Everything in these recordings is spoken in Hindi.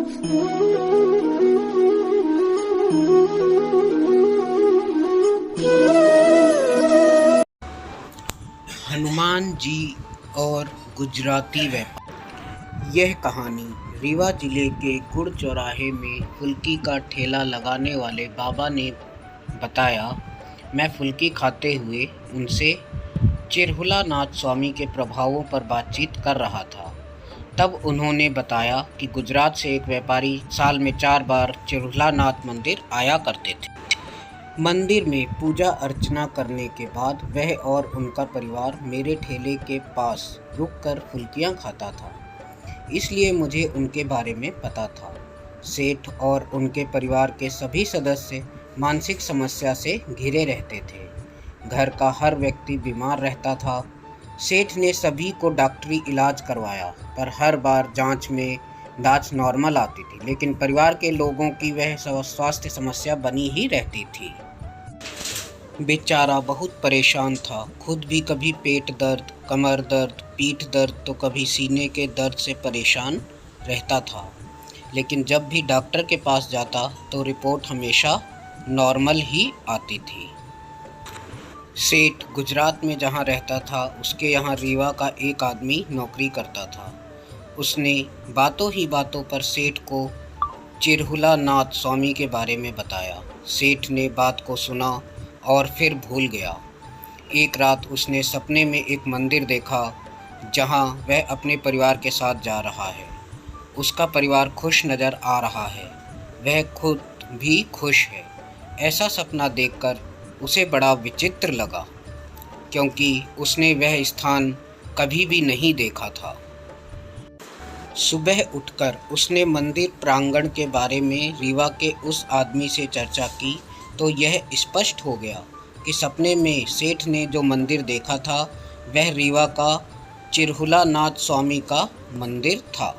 हनुमान जी और गुजराती व्यापार। यह कहानी रीवा जिले के गुड़ चौराहे में फुल्की का ठेला लगाने वाले बाबा ने बताया। मैं फुल्की खाते हुए उनसे चिरहुलानाथ स्वामी के प्रभावों पर बातचीत कर रहा था। तब उन्होंने बताया कि गुजरात से एक व्यापारी साल में 4 बार चिरहुलानाथ मंदिर आया करते थे। मंदिर में पूजा अर्चना करने के बाद वह और उनका परिवार मेरे ठेले के पास रुककर फुल्कियां खाता था, इसलिए मुझे उनके बारे में पता था। सेठ और उनके परिवार के सभी सदस्य मानसिक समस्या से घिरे रहते थे। घर का हर व्यक्ति बीमार रहता था। सेठ ने सभी को डॉक्टरी इलाज करवाया, पर हर बार जांच नॉर्मल आती थी, लेकिन परिवार के लोगों की वह स्वास्थ्य समस्या बनी ही रहती थी। बेचारा बहुत परेशान था। खुद भी कभी पेट दर्द, कमर दर्द, पीठ दर्द तो कभी सीने के दर्द से परेशान रहता था। लेकिन जब भी डॉक्टर के पास जाता तो रिपोर्ट हमेशा नॉर्मल ही आती थी। सेठ गुजरात में जहाँ रहता था, उसके यहाँ रीवा का एक आदमी नौकरी करता था। उसने बातों ही बातों पर सेठ को चिरहुलानाथ स्वामी के बारे में बताया। सेठ ने बात को सुना और फिर भूल गया। एक रात उसने सपने में एक मंदिर देखा जहां वह अपने परिवार के साथ जा रहा है। उसका परिवार खुश नज़र आ रहा है, वह खुद भी खुश है। ऐसा सपना देखकर उसे बड़ा विचित्र लगा, क्योंकि उसने वह स्थान कभी भी नहीं देखा था। सुबह उठकर उसने मंदिर प्रांगण के बारे में रीवा के उस आदमी से चर्चा की तो यह स्पष्ट हो गया कि सपने में सेठ ने जो मंदिर देखा था वह रीवा का चिरहुलानाथ स्वामी का मंदिर था।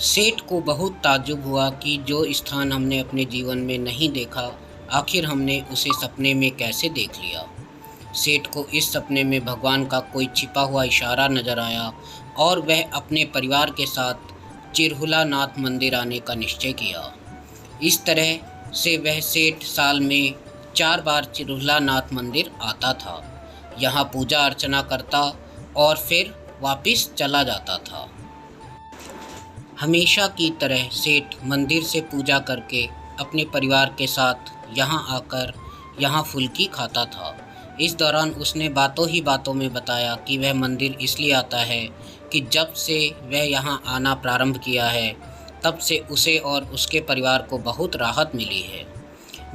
सेठ को बहुत ताज्जुब हुआ कि जो स्थान हमने अपने जीवन में नहीं देखा, आखिर हमने उसे सपने में कैसे देख लिया। सेठ को इस सपने में भगवान का कोई छिपा हुआ इशारा नजर आया और वह अपने परिवार के साथ चिरहुलानाथ मंदिर आने का निश्चय किया। इस तरह से वह सेठ साल में 4 बार चिरहुलानाथ मंदिर आता था, यहाँ पूजा अर्चना करता और फिर वापस चला जाता था। हमेशा की तरह सेठ मंदिर से पूजा करके अपने परिवार के साथ यहाँ आकर यहाँ फुल्की खाता था। इस दौरान उसने बातों ही बातों में बताया कि वह मंदिर इसलिए आता है कि जब से वह यहाँ आना प्रारंभ किया है तब से उसे और उसके परिवार को बहुत राहत मिली है।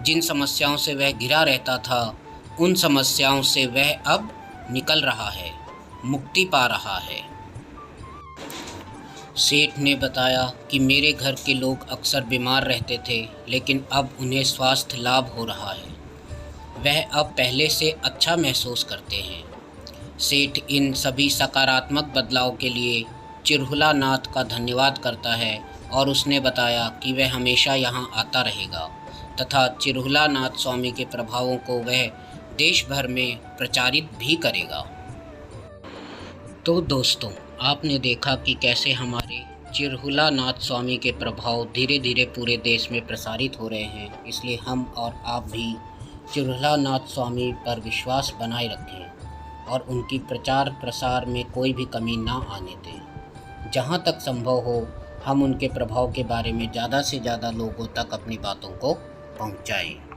जिन समस्याओं से वह घिरा रहता था, उन समस्याओं से वह अब निकल रहा है, मुक्ति पा रहा है। सेठ ने बताया कि मेरे घर के लोग अक्सर बीमार रहते थे, लेकिन अब उन्हें स्वास्थ्य लाभ हो रहा है। वह अब पहले से अच्छा महसूस करते हैं। सेठ इन सभी सकारात्मक बदलाव के लिए चिरहुलानाथ का धन्यवाद करता है और उसने बताया कि वह हमेशा यहाँ आता रहेगा तथा चिरहुलानाथ स्वामी के प्रभावों को वह देश भर में प्रचारित भी करेगा। तो दोस्तों, आपने देखा कि कैसे हमारे चिरहुलानाथ स्वामी के प्रभाव धीरे धीरे पूरे देश में प्रसारित हो रहे हैं। इसलिए हम और आप भी चिरहुलानाथ स्वामी पर विश्वास बनाए रखें और उनकी प्रचार प्रसार में कोई भी कमी ना आने दें। जहाँ तक संभव हो हम उनके प्रभाव के बारे में ज़्यादा से ज़्यादा लोगों तक अपनी बातों को पहुँचाएं।